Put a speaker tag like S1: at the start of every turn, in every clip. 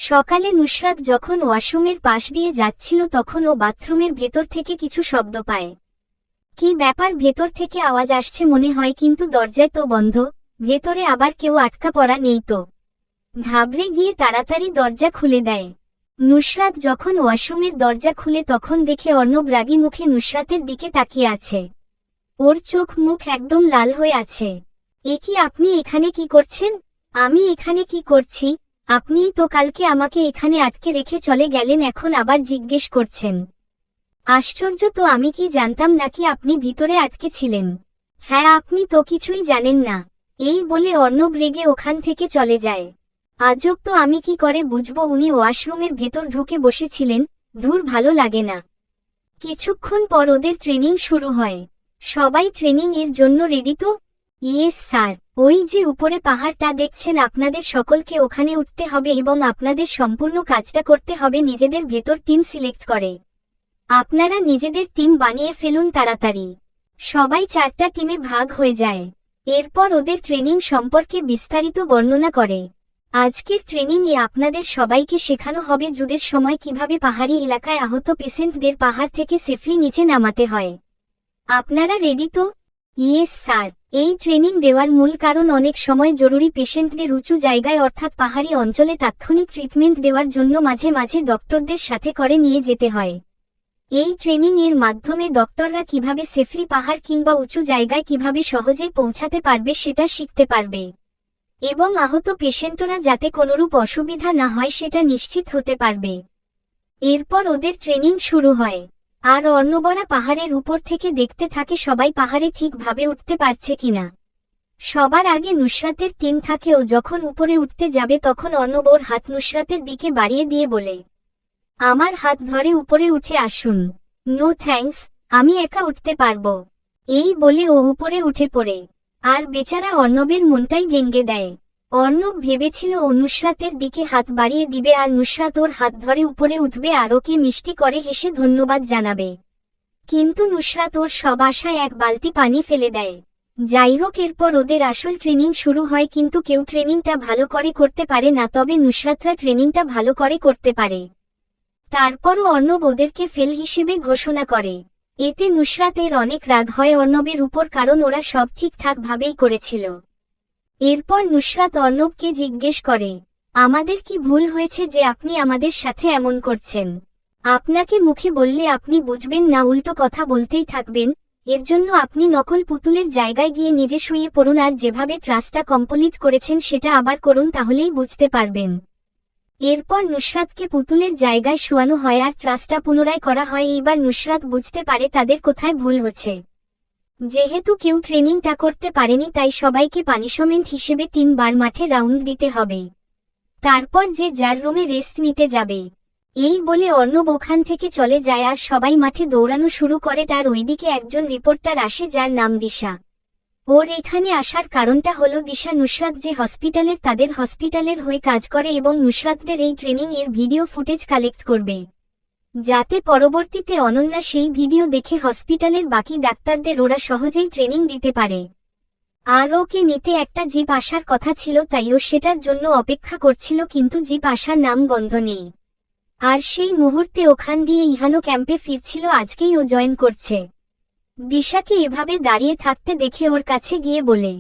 S1: সকালে নুসরাত যখন ওয়াশরুমের পাশ দিয়ে যাচ্ছিল তখন ও বাথরুমের ভেতর থেকে কিছু শব্দ পায়। কি ব্যাপার, ভেতর থেকে আওয়াজ আসছে মনে হয়, কিন্তু দরজায় তো বন্ধ, ভেতরে আবার কেউ আটকা পড়া নেই তো। ঘাবড়ে গিয়ে তাড়াতাড়ি দরজা খুলে দেয়। নুসরাত যখন ওয়াশরুমের দরজা খুলে তখন দেখে অর্ণব রাগী মুখে নুসরাতের দিকে তাকিয়ে আছে। ওর চোখ মুখ একদম লাল হয়ে আছে। এ কি, আপনি এখানে কি করছেন? আমি এখানে কি করছি? আপনিই তো কালকে আমাকে এখানে আটকে রেখে চলে গেলেন, এখন আবার জিজ্ঞেস করছেন? আশ্চর্য তো, আমি কি জানতাম নাকি আপনি ভিতরে আটকে ছিলেন? হ্যাঁ, আপনি তো কিছুই জানেন না। এই বলে অর্ণব রেগে ওখান থেকে চলে যায়। আজব তো, আমি কি করে বুঝবো উনি ওয়াশরুমের ভেতর ঢুকে বসেছিলেন? ধুর, ভালো লাগে না। কিছুক্ষণ পর ওদের ট্রেনিং শুরু হয়। সবাই ট্রেনিং এর জন্য রেডি তো? Yes sir. ওই যে উপরে পাহাড়টা দেখছেন, আপনাদের সকলকে ওখানে উঠতে হবে এবং আপনাদের সম্পূর্ণ কাজটা করতে হবে নিজেদের ভেতর টিম সিলেক্ট করে। আপনারা নিজেদের টিম বানিয়ে ফেলুন তাড়াতাড়ি। সবাই 4টা টিমে ভাগ হয়ে যায়। এরপর ওদের ট্রেনিং সম্পর্কে বিস্তারিত বর্ণনা করে। আজকের ট্রেনিং এ আপনাদের সবাইকে শেখানো হবে যুদ্ধের সময় কিভাবে পাহাড়ি এলাকায় আহত পেশেন্টদের পাহাড় থেকে সেফলি নিচে নামাতে হয়। আপনারা রেডি তো? Yes sir. এই ট্রেনিং দেওয়ার মূল কারণ অনেক সময় জরুরি পেশেন্টদের উঁচু জায়গায় অর্থাৎ পাহাড়ি অঞ্চলে তাৎক্ষণিক ট্রিটমেন্ট দেওয়ার জন্য মাঝে মাঝে ডক্টরদের সাথে করে নিয়ে যেতে হয়। এই ট্রেনিং এর মাধ্যমে ডক্টররা কিভাবে সেফলি পাহাড় কিংবা উঁচু জায়গায় কিভাবে সহজেই পৌঁছাতে পারবে সেটা শিখতে পারবে এবং আহত পেশেন্টরা যাতে কোনোরূপ অসুবিধা না হয় সেটা নিশ্চিত হতে পারবে। এরপর ওদের ট্রেনিং শুরু হয়। আর অর্ণবরা পাহাড়ের উপর থেকে দেখতে থাকে সবাই পাহাড়ে ঠিকভাবে উঠতে পারছে কিনা। সবার আগে নুসরাতের টিম থাকে। ও যখন উপরে উঠতে যাবে তখন অর্ণব ওর হাত নুসরাতের দিকে বাড়িয়ে দিয়ে বলে, আমার হাত ধরে উপরে উঠে আসুন। নো থ্যাঙ্কস, আমি একা উঠতে পারবো। এই বলে ও উপরে উঠে পড়ে। আর বেচারা অর্ণবের মনটাই ভেঙে দেয়। অর্ণব ভেবেছিল ও নুসরাতের দিকে হাত বাড়িয়ে দিবে আর নুসরাত ওর হাত ধরে উপরে উঠবে আর ওকে মিষ্টি করে হেসে ধন্যবাদ জানাবে, কিন্তু নুসরাত ওর সব আশায় এক বালতি পানি ফেলে দেয়। যাই হোক, এরপর ওদের আসল ট্রেনিং শুরু হয়, কিন্তু কেউ ট্রেনিংটা ভালো করে করতে পারে না, তবে নুসরাতরা ট্রেনিংটা ভালো করে করতে পারে। তারপরও অর্ণব ওদেরকে ফেল হিসেবে ঘোষণা করে। এতে নুসরাতের অনেক রাগ হয় অর্ণবের উপর, কারণ ওরা সব ঠিকঠাক ভাবেই করেছিল। এরপর নুসরাত অর্ণবকে জিজ্ঞেস করে, আমাদের কি ভুল হয়েছে যে আপনি আমাদের সাথে এমন করছেন? আপনাকে মুখে বললে আপনি বুঝবেন না, উল্টো কথা বলতেই থাকবেন। এর জন্য আপনি নকল পুতুলের জায়গায় গিয়ে নিজে শুয়ে পড়ুন আর যেভাবে ট্রাস্টটা কমপ্লিট করেছেন সেটা আবার করুন, তাহলেই বুঝতে পারবেন। এরপর নুসরাতকে পুতুলের জায়গায় শোয়ানো হয় আর ট্রাস্টটা পুনরায় করা হয়। এইবার নুসরাত বুঝতে পারে তাদের কোথায় ভুল হচ্ছে। যেহেতু কেউ ট্রেনিংটা করতে পারেনি তাই সবাইকে পানিশমেন্ট হিসেবে 3 বার মাঠে রাউন্ড দিতে হবে। তারপর যে যার রুমে রেস্ট নিতে যাবে। এই বলে অর্ণব ওখান থেকে চলে যায় আর সবাই মাঠে দৌড়ানো শুরু করে। তার ওইদিকে একজন রিপোর্টার আসে যার নাম দিশা। ওর এখানে আসার কারণটা হলো দিশা নুসরাত যে হসপিটালের তাদের হসপিটালের হয়ে কাজ করে এবং নুসরাতদের এই ট্রেনিং এর ভিডিও ফুটেজ কালেক্ট করবে, যাতে পরবর্তীতে অনন্যা সেই ভিডিও দেখে হসপিটালের বাকি ডাক্তারদের ওরা সহজেই ট্রেনিং দিতে পারে। আর ওকে নিতে একটা জিপ আসার কথা ছিল, তাই ও সেটার জন্য অপেক্ষা করছিল, কিন্তু জিপ আসার নাম গন্ধ নেই। আর সেই মুহূর্তে ওখান দিয়ে ইহানো ক্যাম্পে ফিরছিল, আজকেই ও জয়েন করছে। দিশাকে এভাবে দাঁড়িয়ে থাকতে দেখে ওর কাছে গিয়ে বলে,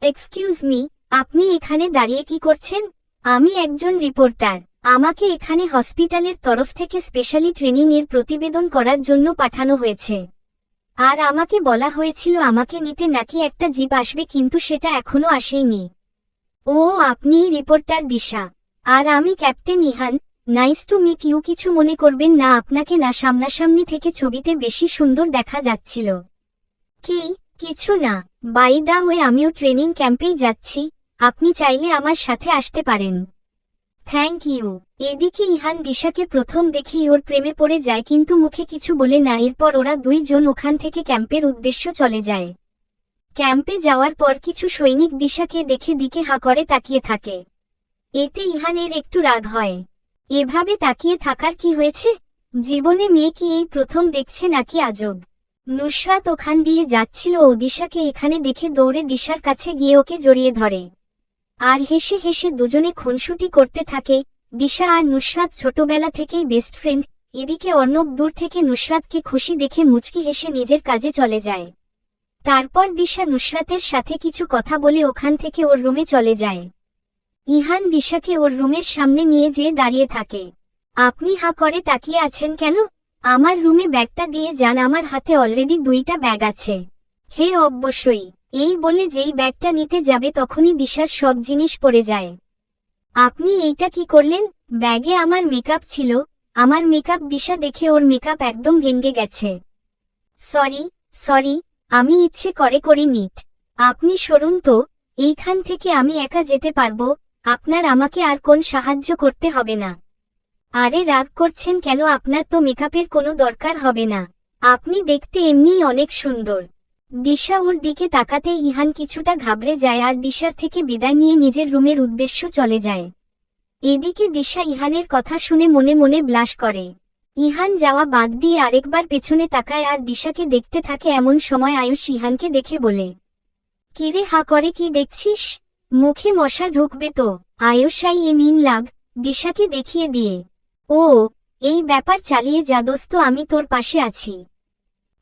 S1: এক্সকিউজ মি, আপনি এখানে দাঁড়িয়ে কি করছেন? আমি একজন রিপোর্টার। আমাকে এখানে হসপিটালের তরফ থেকে স্পেশালি ট্রেনিং এর প্রতিবেদন করার জন্য পাঠানো হয়েছে। আর আমাকে বলা হয়েছিল আমাকে নিতে নাকি একটা জিপ আসবে, কিন্তু সেটা এখনো আসেনি। ও, আপনিই রিপোর্টার দিশা। আর আমি captain Ihan. Nice to meet you. কিছু মনে করবেন না, আপনাকে না সামনাসামনি থেকে ছবিতে বেশি সুন্দর দেখা যাচ্ছিল। কিছু না। বাই দা ওয়ে, আমিও ট্রেনিং ক্যাম্পেই যাচ্ছি, আপনি চাইলে আমার সাথে আসতে পারেন। Thank you. এদিকে ইহান দিশাকে প্রথম দেখেই ওর প্রেমে পড়ে যায়, কিন্তু মুখে কিছু বলে না। এরপর ওরা 2 জন ওখান থেকে ক্যাম্পের উদ্দেশ্য চলে যায়। ক্যাম্পে যাওয়ার পর কিছু সৈনিক দিশাকে দেখে দিকে হা করে তাকিয়ে থাকে। এতে ইহানের একটু রাগ হয়। এভাবে তাকিয়ে থাকার কি হয়েছে? জীবনে মেয়ে কি এই প্রথম দেখছে নাকি আজব? নুসরাত ওখান দিয়ে যাচ্ছিল ও দিশাকে এখানে দেখে দৌড়ে দিশার কাছে গিয়ে ওকে জড়িয়ে ধরে। আর হেসে হেসে দুজনে খুনসুটি করতে থাকে। দিশা আর নুসরাত ছোটবেলা থেকেই বেস্ট ফ্রেন্ড। এদিকে অর্ণব দূর থেকে নুসরাতকে খুশি দেখে মুচকি হেসে নিজের কাজে চলে যায়। তারপর দিশা নুসরাতের সাথে কিছু কথা বলে ওখান থেকে ওর রুমে চলে যায়। ইহান দিশাকে ওর রুমের সামনে নিয়ে যেয়ে দাঁড়িয়ে থাকে। আপনি হা করে তাকিয়ে আছেন কেন? আমার রুমে ব্যাগটা দিয়ে যান, আমার হাতে অলরেডি 2টা ব্যাগ আছে। হে অবশ্যই। এই বলে যেই ব্যাগটা নিতে যাবে তখনই দিশার সব জিনিস পড়ে যায়। আপনি এইটা কি করলেন? ব্যাগে আমার মেকআপ ছিল। আমার মেকআপ। দিশা দেখে ওর মেকআপ একদম ভেঙে গেছে। সরি, আমি ইচ্ছে করে করিনি। আপনি সরুন তো, এইখান থেকে আমি একা যেতে পারবো। আপনার আমাকে আর কোন সাহায্য করতে হবে না। আরে রাগ করছেন কেন? আপনার তো মেকআপের কোনো দরকার হবে না। আপনি দেখতে এমনিই অনেক সুন্দর। দিশা ওর দিকে তাকাতেই ইহান কিছুটা ঘাবড়ে যায় আর দিশার থেকে বিদায় নিয়ে নিজের রুমের উদ্দেশ্য চলে যায়। এদিকে দিশা ইহানের কথা শুনে মনে মনে ব্লাশ করে। ইহান যাওয়া বাদ দিয়ে আরেকবার পেছনে তাকায় আর দিশাকে দেখতে থাকে। এমন সময় আয়ুষ ইহানকে দেখে বলে, কিরে হা করে কি দেখছিস? মুখে মশা ঢুকবে তো। আয়ুষ লাগ দিশাকে দেখিয়ে দিয়ে, ও এই ব্যাপার, চালিয়ে যা দোস্ত, আমি তোর পাশে আছি।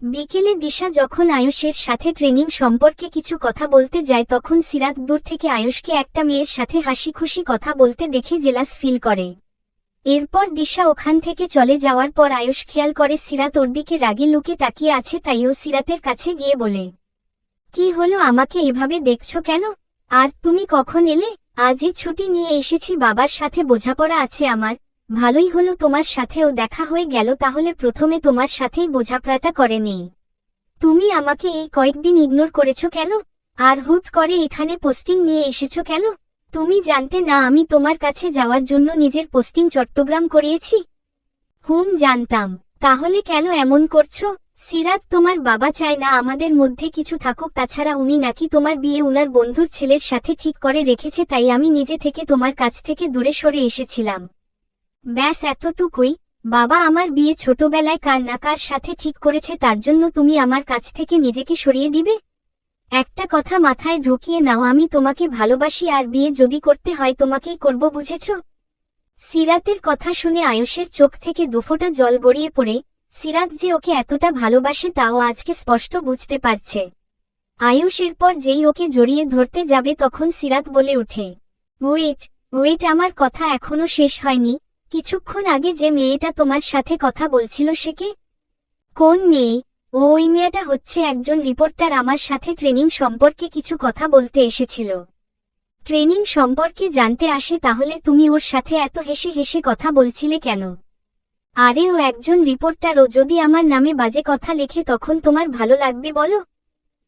S1: বিকেলে দিশা যখন আয়ুষের সাথে ট্রেনিং সম্পর্কে কিছু কথা বলতে যায় তখন সিরাত দূর থেকে আয়ুষকে একটা মেয়ের সাথে হাসি খুশি কথা বলতে দেখে জেলাস ফিল করে। এরপর দিশা ওখান থেকে চলে যাওয়ার পর আয়ুষ খেয়াল করে সিরাত ওর দিকে রাগী লুকে তাকিয়ে আছে, তাই ও সিরাতের কাছে গিয়ে বলে, কি হলো, আমাকে এভাবে দেখছো কেন? আর তুমি কখন এলে? আজই ছুটি নিয়ে এসেছি, বাবার সাথে বোঝাপড়া আছে আমার। ভালোই হলো তোমার সাথেও দেখা হয়ে গেল, তাহলে প্রথমে তোমার সাথেই বোঝাপড়াটা করে নেই। তুমি আমাকে এই কয়েকদিন ইগনোর করেছো কেন? আর হুট করে এখানে পোস্টিং নিয়ে এসেছো কেন? তুমি জানতে না আমি তোমার কাছে যাওয়ার জন্য নিজের পোস্টিং চট্টগ্রাম করিয়েছি? জানতাম। তাহলে কেন এমন করছো? সিরাত, তোমার বাবা চায় না আমাদের মধ্যে কিছু থাকুক, তাছাড়া উনি নাকি তোমার বিয়ে উনার বন্ধুর ছেলের সাথে ঠিক করে রেখেছে, তাই আমি নিজে থেকে তোমার কাছ থেকে দূরে সরে এসেছিলাম। ব্যাস এতটুকুই। বাবা আমার বিয়ে ছোটবেলায় কার না কার সাথে ঠিক করেছে, তার জন্য তুমি আমার কাছ থেকে নিজেকে সরিয়ে দিবে? একটা কথা মাথায় ঢুকিয়ে নাও, আমি তোমাকে ভালোবাসি আর বিয়ে যদি করতে হয় তোমাকেই করব, বুঝেছ? সিরাতের কথা শুনে আয়ুষের চোখ থেকে দুফোঁটা জল গড়িয়ে পড়ে। সিরাত যে ওকে এতটা ভালোবাসে তাও আজকে স্পষ্ট বুঝতে পারছে। আয়ুষ এরপর যেই ওকে জড়িয়ে ধরতে যাবে তখন সিরাত বলে ওঠে, ওয়েট, আমার কথা এখনো শেষ হয়নি। কিছুক্ষণ আগে যে মেয়েটা তোমার সাথে কথা বলছিল সে কে? কোন মেয়ে? ওই মেয়েটা হচ্ছে একজন রিপোর্টার, আমার সাথে ট্রেনিং সম্পর্কে কিছু কথা বলতে এসেছিল। ট্রেনিং সম্পর্কে জানতে আসে? তাহলে তুমি ওর সাথে এত হেসে হেসে কথা বলছিলে কেন? আরে ও একজন রিপোর্টার, ও যদি আমার নামে বাজে কথা লেখে তখন তোমার ভালো লাগবে বলো?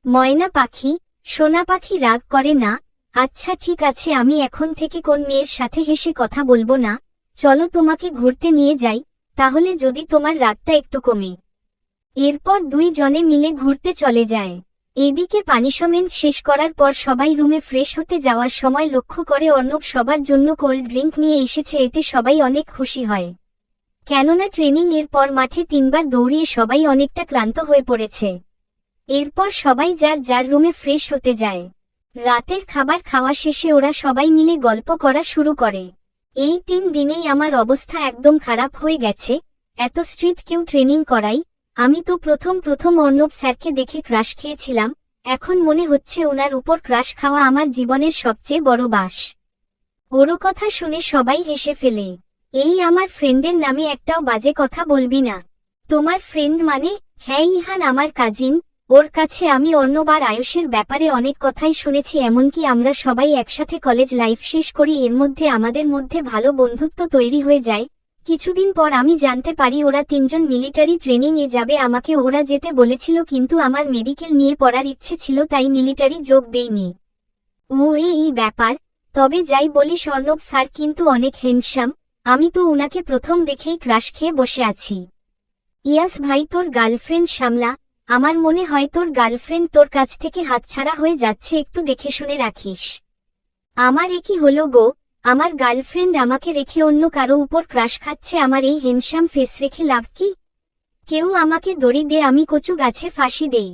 S1: ময়না পাখি, সোনা পাখি, রাগ করে না। আচ্ছা ঠিক আছে, আমি এখন থেকে কোন মেয়ের সাথে হেসে কথা বলবো না। চলো তোমাকে ঘুরতে নিয়ে যাই, তাহলে যদি তোমার রাগটা একটু কমে। এরপর 2 জনে মিলে ঘুরতে চলে যায়। এদিকে পানিশমেন্ট শেষ করার পর সবাই রুমে ফ্রেশ হতে যাওয়ার সময় লক্ষ্য করে অর্ণব সবার জন্য কোল্ড ড্রিঙ্ক নিয়ে এসেছে, এতে সবাই অনেক খুশি হয়। কেননা ট্রেনিং এর পর মাঠে 3 বার দৌড়িয়ে সবাই অনেকটা ক্লান্ত হয়ে পড়েছে। এরপর সবাই যার যার রুমে ফ্রেশ হতে যায়। রাতের খাবার খাওয়া শেষে ওরা সবাই মিলে গল্প করা শুরু করে। এই 3 দিনেই আমার অবস্থা একদম খারাপ হয়ে গেছে। এত স্ট্রিক্ট কেউ ট্রেনিং করাই। আমি তো প্রথম অর্ণব স্যারকে দেখে ক্রাশ খেয়েছিলাম, এখন মনে হচ্ছে ওনার উপর ক্রাশ খাওয়া আমার জীবনের সবচেয়ে বড় বাস। ওর কথা শুনে সবাই হেসে ফেলে। এই আমার ফ্রেন্ডের নামে একটাও বাজে কথা বলবি না। তোমার ফ্রেন্ড মানে? হ্যাঁ ইহান আমার কাজিন। ওর কাছে আমি অর্ণব আর আয়ুষের ব্যাপারে অনেক কথাই শুনেছি, এমনকি আমরা সবাই একসাথে কলেজ লাইফ শেষ করি, এর মধ্যে আমাদের মধ্যে ভালো বন্ধুত্ব তৈরি হয়ে যায়। কিছুদিন পর আমি জানতে পারি ওরা 3 জন মিলিটারি ট্রেনিং এ যাবে, আমাকে ওরা যেতে বলেছিল, কিন্তু আমার মেডিকেল নিয়ে পড়ার ইচ্ছে ছিল তাই মিলিটারি যোগ দেইনি। এই ব্যাপার। তবে যাই বলিস অর্ণব স্যার কিন্তু অনেক হ্যান্ডসাম, আমি তো উনাকে প্রথম দেখেই ক্রাশ খেয়ে বসে আছি। ইয়াস ভাই, তোর গার্লফ্রেন্ড সামলা, আমার মনে হয় তোর গার্লফ্রেন্ড তোর কাছ থেকে হাতছাড়া হয়ে যাচ্ছে, একটু দেখে শুনে রাখিস। আমার একই হলো গো, আমার গার্লফ্রেন্ড আমাকে রেখে অন্য কারো উপর ক্রাশ খাচ্ছে, আমার এই হ্যান্ডসাম ফেস রেখে লাভ কি? কেউ আমাকে দড়ি দে, আমি কচু গাছে ফাঁসি দেই।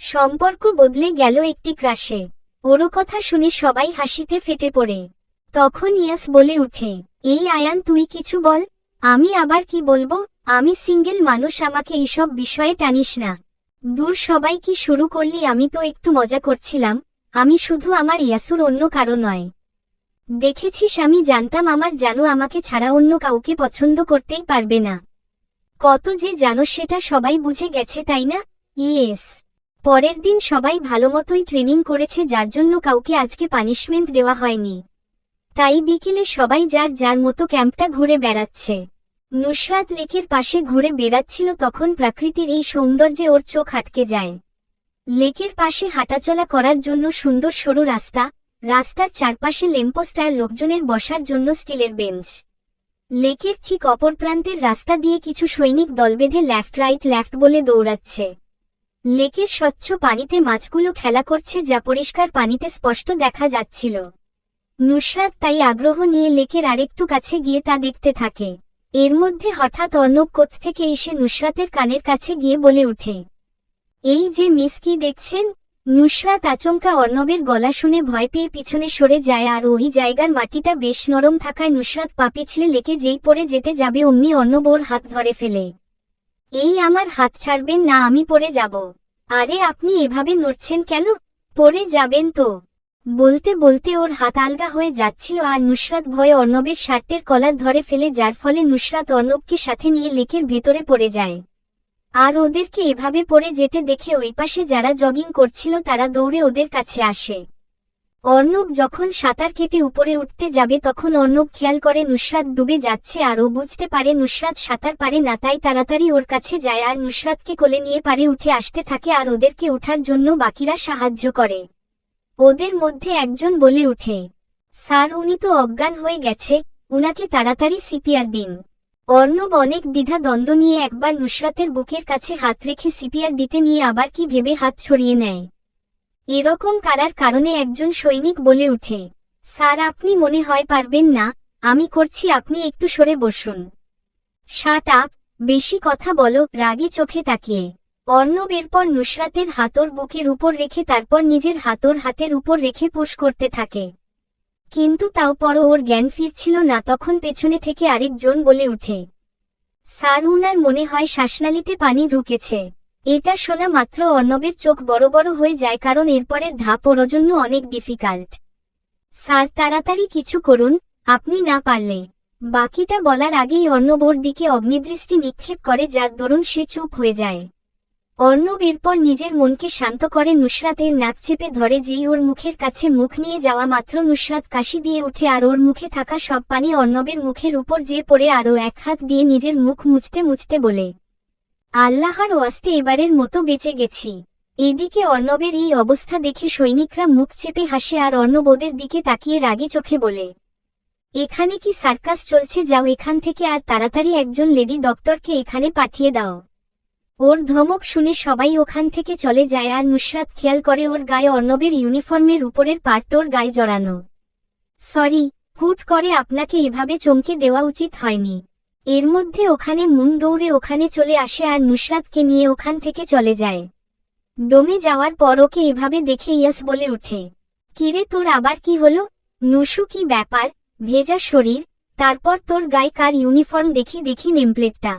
S1: সম্পর্ক বদলে গেল একটি ক্রাশে। ওর কথা শুনে সবাই হাসিতে ফেটে পড়ে। তখন ইয়াস বলে উঠে, এই আয়ান, তুই কিছু বল। আমি আবার কি বলবো? আমি সিঙ্গেল মানুষ, আমাকে এইসব বিষয়ে টানিস না। দূর, সবাই কি শুরু করলি? আমি তো একটু মজা করছিলাম। আমি শুধু আমার ইয়াসুর, অন্য কারো নয়। দেখেছিস, আমি জানতাম আমার জানো আমাকে ছাড়া অন্য কাউকে পছন্দ করতেই পারবে না। কত যে জানো সেটা সবাই বুঝে গেছে, তাই না? ইয়েস। পরের দিন সবাই ভালোমতোই ট্রেনিং করেছে, যার জন্য কাউকে আজকে পানিশমেন্ট দেওয়া হয়নি। তাই বিকেলে সবাই যার যার মতো ক্যাম্পটা ঘুরে বেড়াচ্ছে। নুসরাত লেকের পাশে ঘুরে বেড়াচ্ছিল, তখন প্রকৃতির এই সৌন্দর্যে ওর চোখ আটকে যায়। লেকের পাশে হাঁটাচলা করার জন্য সুন্দর সরু রাস্তা, রাস্তার চারপাশে ল্যাম্পপোস্ট আর লোকজনের বসার জন্য স্টিলের বেঞ্চ। লেকের ঠিক অপর প্রান্তের রাস্তা দিয়ে কিছু সৈনিক দল বেঁধে লেফট রাইট লেফট বলে দৌড়াচ্ছে। লেকের স্বচ্ছ পানিতে মাছগুলো খেলা করছে, যা পরিষ্কার পানিতে স্পষ্ট দেখা যাচ্ছিল। নুসরাত তাই আগ্রহ নিয়ে লেকের আরেকটু কাছে গিয়ে তা দেখতে থাকে। এর মধ্যে হঠাৎ অর্ণব কোত্থেকে এসে নুসরাতের কানের কাছে গিয়ে বলে ওঠে, এই যে মিস, কি দেখছেন? নুসরাত আচমকা অর্ণবের গলা শুনে ভয় পেয়ে পিছনে সরে যায়, আর ওই জায়গার মাটিটা বেশ নরম থাকায় নুসরাত পা পিছলে লেকে যেই পড়ে যেতে যাবে অমনি অর্ণব ওর হাত ধরে ফেলে। এই, আমার হাত ছাড়বেন না, আমি পড়ে যাব। আরে আপনি এভাবে নড়ছেন কেন? পড়ে যাবেন তো। বলতে বলতে ওর হাত আলগা হয়ে যাচ্ছিল, আর নুসরাত ভয়ে অর্ণবের শার্টের কলার ধরে ফেলে, যার ফলে নুসরাত অর্ণবকে সাথে নিয়ে লেকের ভেতরে পড়ে যায়। আর ওদেরকে এভাবে পড়ে যেতে দেখে ওই পাশে যারা জগিং করছিল তারা দৌড়ে ওদের কাছে আসে। অর্ণব যখন সাঁতার কেটে উপরে উঠতে যাবে তখন অর্ণব খেয়াল করে নুসরাত ডুবে যাচ্ছে, আর ও বুঝতে পারে নুসরাত সাঁতার পারে না, তাই তাড়াতাড়ি ওর কাছে যায় আর নুসরাতকে কোলে নিয়ে পারে উঠে আসতে থাকে, আর ওদেরকে ওঠার জন্য বাকিরা সাহায্য করে। ওদের মধ্যে একজন বলে উঠে, স্যার, উনি তো অজ্ঞান হয়ে গেছে, উনাকে তাড়াতাড়ি সিপিআর দিন। অর্ণব অনেক দ্বিধা দ্বন্দ্ব নিয়ে একবার নুসরাতের বুকের কাছে হাত রেখে সিপিআর দিতে নিয়ে আবার কি ভেবে হাত ছড়িয়ে নেয়। এরকম করার কারণে একজন সৈনিক বলে উঠে, স্যার, আপনি মনে হয় পারবেন না, আমি করছি, আপনি একটু সরে বসুন। শাট আপ, বেশি কথা বলো, রাগী চোখে তাকিয়ে। অর্ণব এরপর নুসরাতের হাত ওর বুকের উপর রেখে তারপর নিজের হাত ওর হাতের উপর রেখে পুশ করতে থাকে। কিন্তু তাও পরও ওর জ্ঞান ফিরছিল না, তখন পেছনে থেকে আরেকজন বলে উঠে, স্যার, উনার মনে হয় শ্বাসনালীতে পানি ঢুকেছে। এটা শোনা মাত্র অর্ণবের চোখ বড় বড় হয়ে যায়, কারণ এরপরের ধাপ ওর জন্য অনেক ডিফিকাল্ট। স্যার, তাড়াতাড়ি কিছু করুন, আপনি না পারলে। বাকিটা বলার আগেই অর্ণব ওর দিকে অগ্নিদৃষ্টি নিক্ষেপ করে, যার দরুন সে চুপ হয়ে যায়। অর্ণব এরপর নিজের মনকে শান্ত করে নুসরাতের নাক চেপে ধরে, যেই ওর মুখের কাছে মুখ নিয়ে যাওয়া মাত্র নুসরাত কাশি দিয়ে উঠে, আর ওর মুখে থাকা সব পানি অর্ণবের মুখের উপর যেয়ে পড়ে, আরও এক হাত দিয়ে নিজের মুখ মুছতে মুছতে বলে, আল্লাহর ওয়াস্তে এবারের মতো বেঁচে গেছি। এদিকে অর্ণবের এই অবস্থা দেখে সৈনিকরা মুখ চেপে হাসে, আর অর্ণব ওদের দিকে তাকিয়ে রাগী চোখে বলে, এখানে কি সার্কাস চলছে? যাও এখান থেকে, আর তাড়াতাড়ি একজন লেডি ডক্টরকে এখানে পাঠিয়ে দাও। ওর ধমক শুনে সবাই ওখান থেকে চলে যায়, আর নুসরাত খেয়াল করে ওর গায়ে অর্ণবের ইউনিফর্মের উপরের পার্ট ওর গায়ে জড়ানো। সরি, হুট করে আপনাকে এভাবে চমকে দেওয়া উচিত হয়নি। এর মধ্যে ওখানে মুন দৌড়ে ওখানে চলে আসে আর নুসরাতকে নিয়ে ওখান থেকে চলে যায়। ডোমে যাওয়ার পর ওকে এভাবে দেখে ইয়াস বলে ওঠে, কিরে, তোর আবার কি হলো? নুসু, কি ব্যাপার? ভেজা শরীর, তারপর তোর গায়ে কার ইউনিফর্ম? দেখি দেখি নেমপ্লেটটা।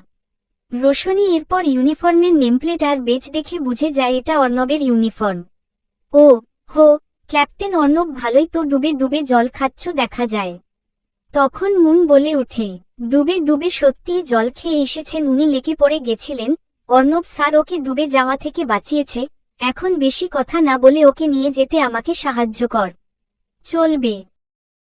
S1: রোশনি এরপর ইউনিফর্মের নেমপ্লেট আর বেজ দেখে বুঝে যায় এটা অর্ণবের ইউনিফর্ম। ও হো, ক্যাপ্টেন অর্ণব, ভালোই তো ডুবে ডুবে জল খাচ্ছ দেখা যায়। তখন মুন বলে উঠে, ডুবে ডুবে সত্যিই জল খেয়ে এসেছেন উনি, লেকে পড়ে গেছিলেন। অর্ণব স্যার ওকে ডুবে যাওয়া থেকে বাঁচিয়েছে, এখন বেশি কথা না বলে ওকে নিয়ে যেতে আমাকে সাহায্য কর। চলবে।